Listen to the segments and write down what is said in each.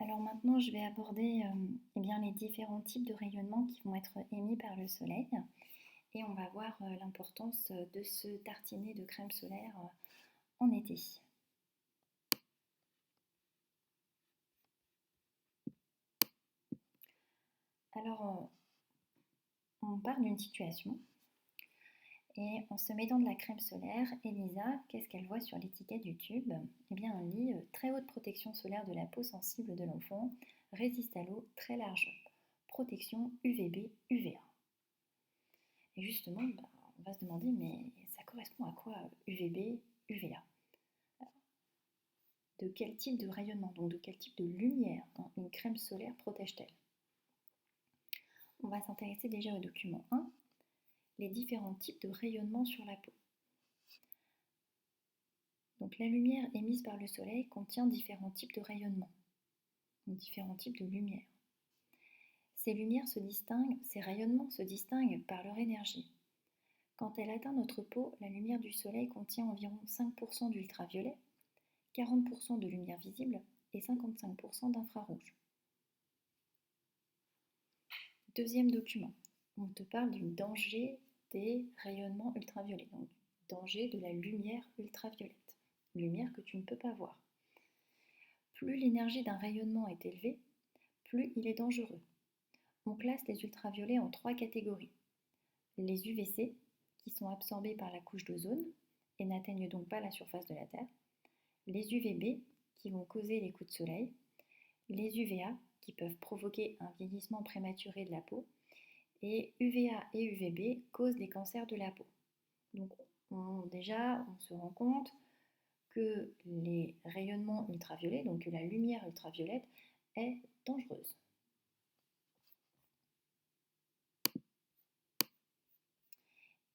Alors maintenant, je vais aborder les différents types de rayonnements qui vont être émis par le soleil et on va voir l'importance de se tartiner de crème solaire en été. Alors, on part d'une situation et en se mettant de la crème solaire, Elisa, qu'est-ce qu'elle voit sur l'étiquette du tube? Eh bien, on lit très haute protection solaire de la peau sensible de l'enfant, résiste à l'eau, très large protection UVB, UVA. Et justement, on va se demander, mais ça correspond à quoi UVB, UVA? De quel type de rayonnement, donc de quel type de lumière une crème solaire protège-t-elle? On va s'intéresser déjà au document 1, les différents types de rayonnement sur la peau. Donc la lumière émise par le soleil contient différents types de rayonnement, donc différents types de lumière. Ces rayonnements se distinguent par leur énergie. Quand elle atteint notre peau, la lumière du soleil contient environ 5% d'ultraviolet, 40% de lumière visible et 55% d'infrarouge. Deuxième document, on te parle du danger des rayonnements ultraviolets, donc du danger de la lumière ultraviolette, lumière que tu ne peux pas voir. Plus l'énergie d'un rayonnement est élevée, plus il est dangereux. On classe les ultraviolets en 3 catégories. Les UVC, qui sont absorbés par la couche d'ozone et n'atteignent donc pas la surface de la Terre. Les UVB, qui vont causer les coups de soleil. Les UVA, qui peuvent provoquer un vieillissement prématuré de la peau. Et UVA et UVB causent les cancers de la peau. Donc on se rend compte que les rayonnements ultraviolets, donc que la lumière ultraviolette, est dangereuse.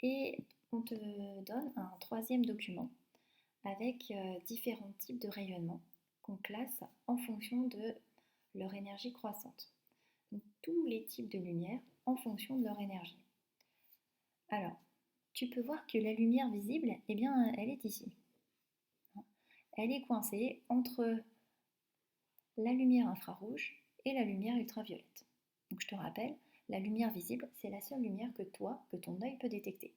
Et on te donne un troisième document avec différents types de rayonnements qu'on classe en fonction de leur énergie croissante. Donc, tous les types de lumière en fonction de leur énergie. Alors, tu peux voir que la lumière visible, eh bien, elle est ici. Elle est coincée entre la lumière infrarouge et la lumière ultraviolette. Donc, je te rappelle, la lumière visible, c'est la seule lumière que ton œil peut détecter.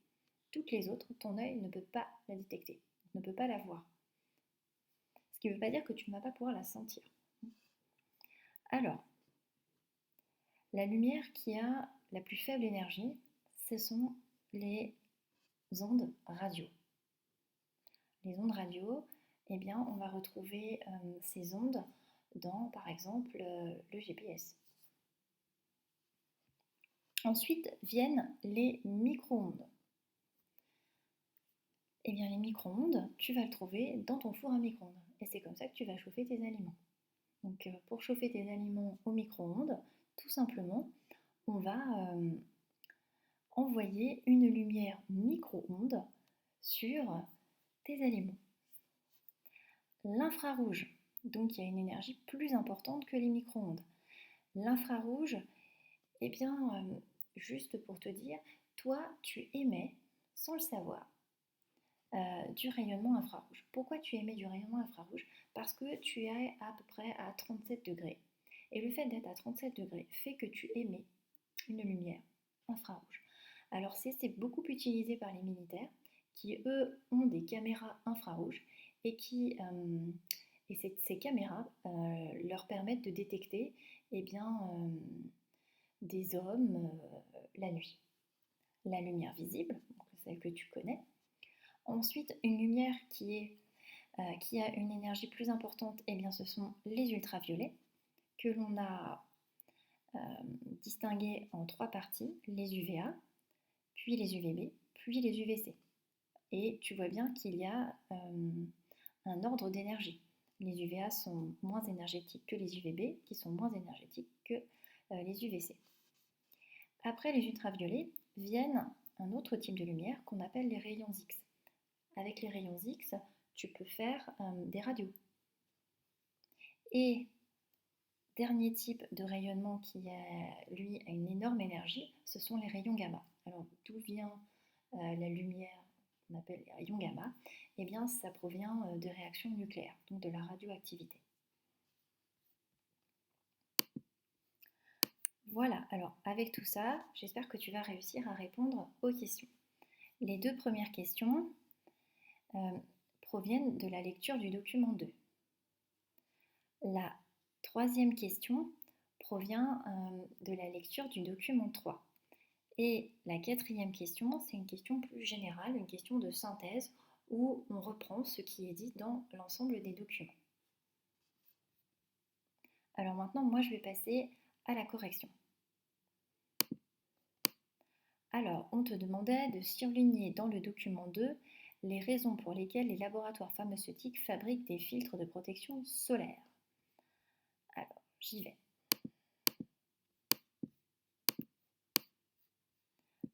Toutes les autres, ton œil ne peut pas la détecter, ne peut pas la voir. Ce qui ne veut pas dire que tu ne vas pas pouvoir la sentir. Alors, la lumière qui a la plus faible énergie, ce sont les ondes radio. Les ondes radio, eh bien, on va retrouver ces ondes dans, par exemple, le GPS. Ensuite viennent les micro-ondes. Eh bien, les micro-ondes, tu vas le trouver dans ton four à micro-ondes. Et c'est comme ça que tu vas chauffer tes aliments. Donc, pour chauffer tes aliments au micro-ondes, tout simplement, on va envoyer une lumière micro-ondes sur tes aliments. L'infrarouge, donc il y a une énergie plus importante que les micro-ondes. L'infrarouge, eh bien, juste pour te dire, toi, tu émets, sans le savoir, du rayonnement infrarouge. Pourquoi tu émets du rayonnement infrarouge? Parce que tu es à peu près à 37 degrés. Et le fait d'être à 37 degrés fait que tu émets une lumière infrarouge. Alors c'est beaucoup utilisé par les militaires qui, eux, ont des caméras infrarouges et ces caméras leur permettent de détecter des hommes la nuit. La lumière visible, donc celle que tu connais. Ensuite, une lumière qui a une énergie plus importante, eh bien, ce sont les ultraviolets que l'on a distingués en 3 parties, les UVA, puis les UVB, puis les UVC. Et tu vois bien qu'il y a un ordre d'énergie. Les UVA sont moins énergétiques que les UVB, qui sont moins énergétiques que les UVC. Après les ultraviolets viennent un autre type de lumière qu'on appelle les rayons X. Avec les rayons X, tu peux faire des radios. Et dernier type de rayonnement qui, lui, a une énorme énergie, ce sont les rayons gamma. Alors, d'où vient la lumière qu'on appelle les rayons gamma? Eh bien, ça provient de réactions nucléaires, donc de la radioactivité. Voilà, alors avec tout ça, j'espère que tu vas réussir à répondre aux questions. Les deux premières questions euh, proviennent de la lecture du document 2. La troisième question provient de la lecture du document 3. Et la quatrième question, c'est une question plus générale, une question de synthèse où on reprend ce qui est dit dans l'ensemble des documents. Alors maintenant, moi, je vais passer à la correction. Alors, on te demandait de surligner dans le document 2 les raisons pour lesquelles les laboratoires pharmaceutiques fabriquent des filtres de protection solaire. Alors, j'y vais.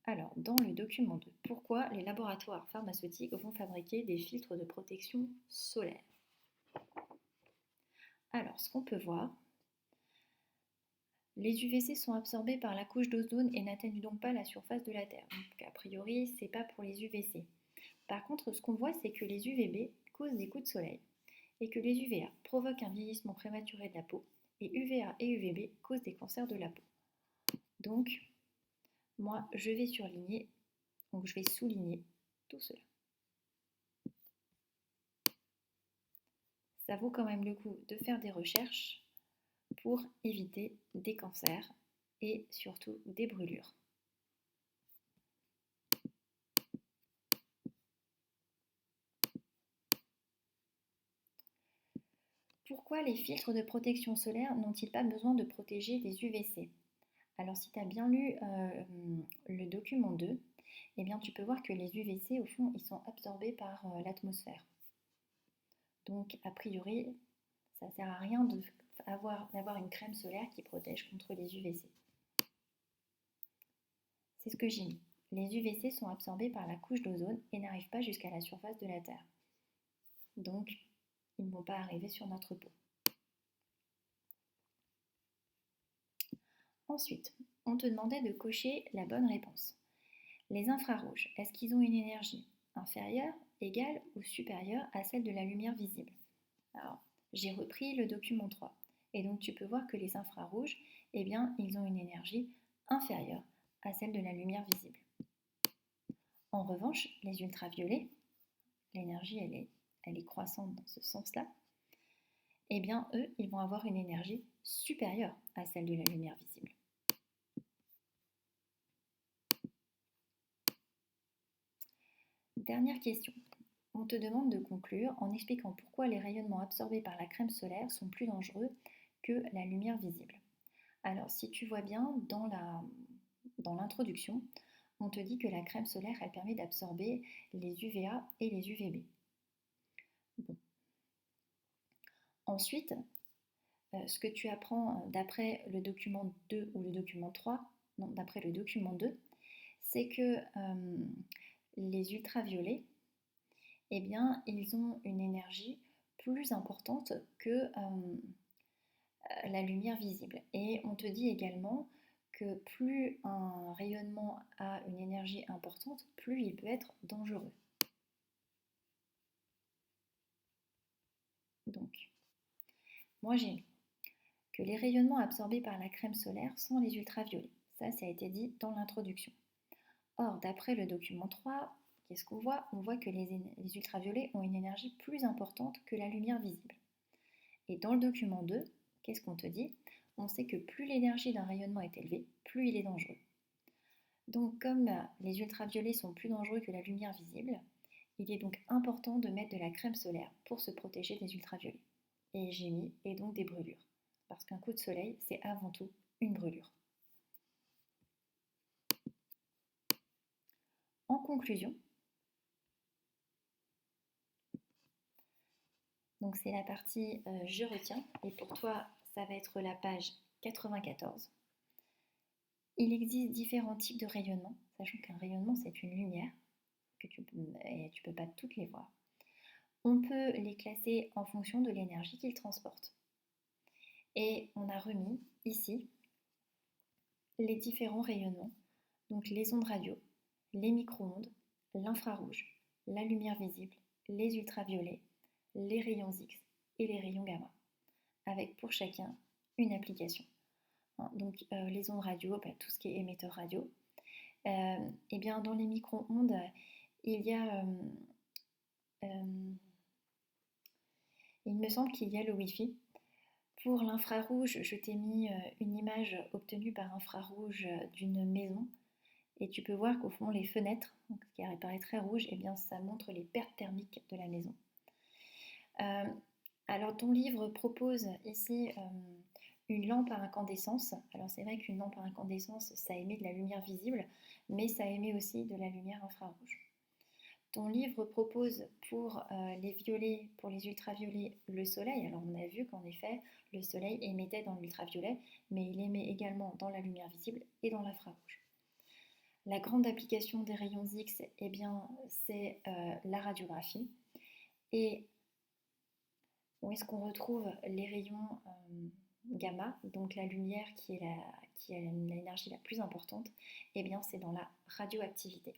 Alors, dans le document 2, pourquoi les laboratoires pharmaceutiques vont fabriquer des filtres de protection solaire? Alors, ce qu'on peut voir, les UVC sont absorbés par la couche d'ozone et n'atteignent donc pas la surface de la Terre. Donc, a priori, ce n'est pas pour les UVC. Par contre, ce qu'on voit, c'est que les UVB causent des coups de soleil et que les UVA provoquent un vieillissement prématuré de la peau et UVA et UVB causent des cancers de la peau. Donc, moi, je vais surligner, donc je vais souligner tout cela. Ça vaut quand même le coup de faire des recherches pour éviter des cancers et surtout des brûlures. Pourquoi les filtres de protection solaire n'ont-ils pas besoin de protéger des UVC? Alors si tu as bien lu le document 2, eh bien, tu peux voir que les UVC, au fond, ils sont absorbés par l'atmosphère. Donc, a priori, ça ne sert à rien d'avoir une crème solaire qui protège contre les UVC. C'est ce que j'ai mis. Les UVC sont absorbés par la couche d'ozone et n'arrivent pas jusqu'à la surface de la Terre. Donc, ils ne vont pas arriver sur notre peau. Ensuite, on te demandait de cocher la bonne réponse. Les infrarouges, est-ce qu'ils ont une énergie inférieure, égale ou supérieure à celle de la lumière visible? Alors, j'ai repris le document 3. Et donc, tu peux voir que les infrarouges, eh bien, ils ont une énergie inférieure à celle de la lumière visible. En revanche, les ultraviolets, l'énergie, elle est croissante dans ce sens-là, eh bien, eux, ils vont avoir une énergie supérieure à celle de la lumière visible. Dernière question. On te demande de conclure en expliquant pourquoi les rayonnements absorbés par la crème solaire sont plus dangereux que la lumière visible. Alors, si tu vois bien, dans l'introduction, on te dit que la crème solaire, elle permet d'absorber les UVA et les UVB. Bon. Ensuite, ce que tu apprends d'après le document 2 ou le document 3, non, d'après le document 2, c'est que les ultraviolets, eh bien, ils ont une énergie plus importante que la lumière visible. Et on te dit également que plus un rayonnement a une énergie importante, plus il peut être dangereux. Donc, moi j'ai mis que les rayonnements absorbés par la crème solaire sont les ultraviolets. Ça a été dit dans l'introduction. Or, d'après le document 3, qu'est-ce qu'on voit? On voit que les ultraviolets ont une énergie plus importante que la lumière visible. Et dans le document 2, qu'est-ce qu'on te dit? On sait que plus l'énergie d'un rayonnement est élevée, plus il est dangereux. Donc comme les ultraviolets sont plus dangereux que la lumière visible, il est donc important de mettre de la crème solaire pour se protéger des ultraviolets. Et j'ai mis et donc des brûlures. Parce qu'un coup de soleil, c'est avant tout une brûlure. En conclusion, donc c'est la partie je retiens, et pour toi, ça va être la page 94. Il existe différents types de rayonnements, sachant qu'un rayonnement, c'est une lumière, et tu ne peux pas toutes les voir. On peut les classer en fonction de l'énergie qu'ils transportent. Et on a remis ici les différents rayonnements, donc les ondes radio, les micro-ondes, l'infrarouge, la lumière visible, les ultraviolets, les rayons X et les rayons gamma, avec pour chacun une application. hein. Donc les ondes radio, tout ce qui est émetteur radio. Et bien dans les micro-ondes, il y a, il me semble qu'il y a le Wi-Fi. Pour l'infrarouge, je t'ai mis une image obtenue par infrarouge d'une maison. Et tu peux voir qu'au fond, les fenêtres, donc, ce qui apparaît très rouge, eh bien, ça montre les pertes thermiques de la maison. Alors, ton livre propose ici une lampe à incandescence. Alors, c'est vrai qu'une lampe à incandescence, ça émet de la lumière visible, mais ça émet aussi de la lumière infrarouge. Ton livre propose pour les violets, pour les ultraviolets, le soleil. Alors, on a vu qu'en effet, le soleil émettait dans l'ultraviolet, mais il émet également dans la lumière visible et dans l'infrarouge. La grande application des rayons X, eh bien, c'est la radiographie. Et où est-ce qu'on retrouve les rayons gamma, donc la lumière qui a l'énergie la plus importante? Eh bien, c'est dans la radioactivité.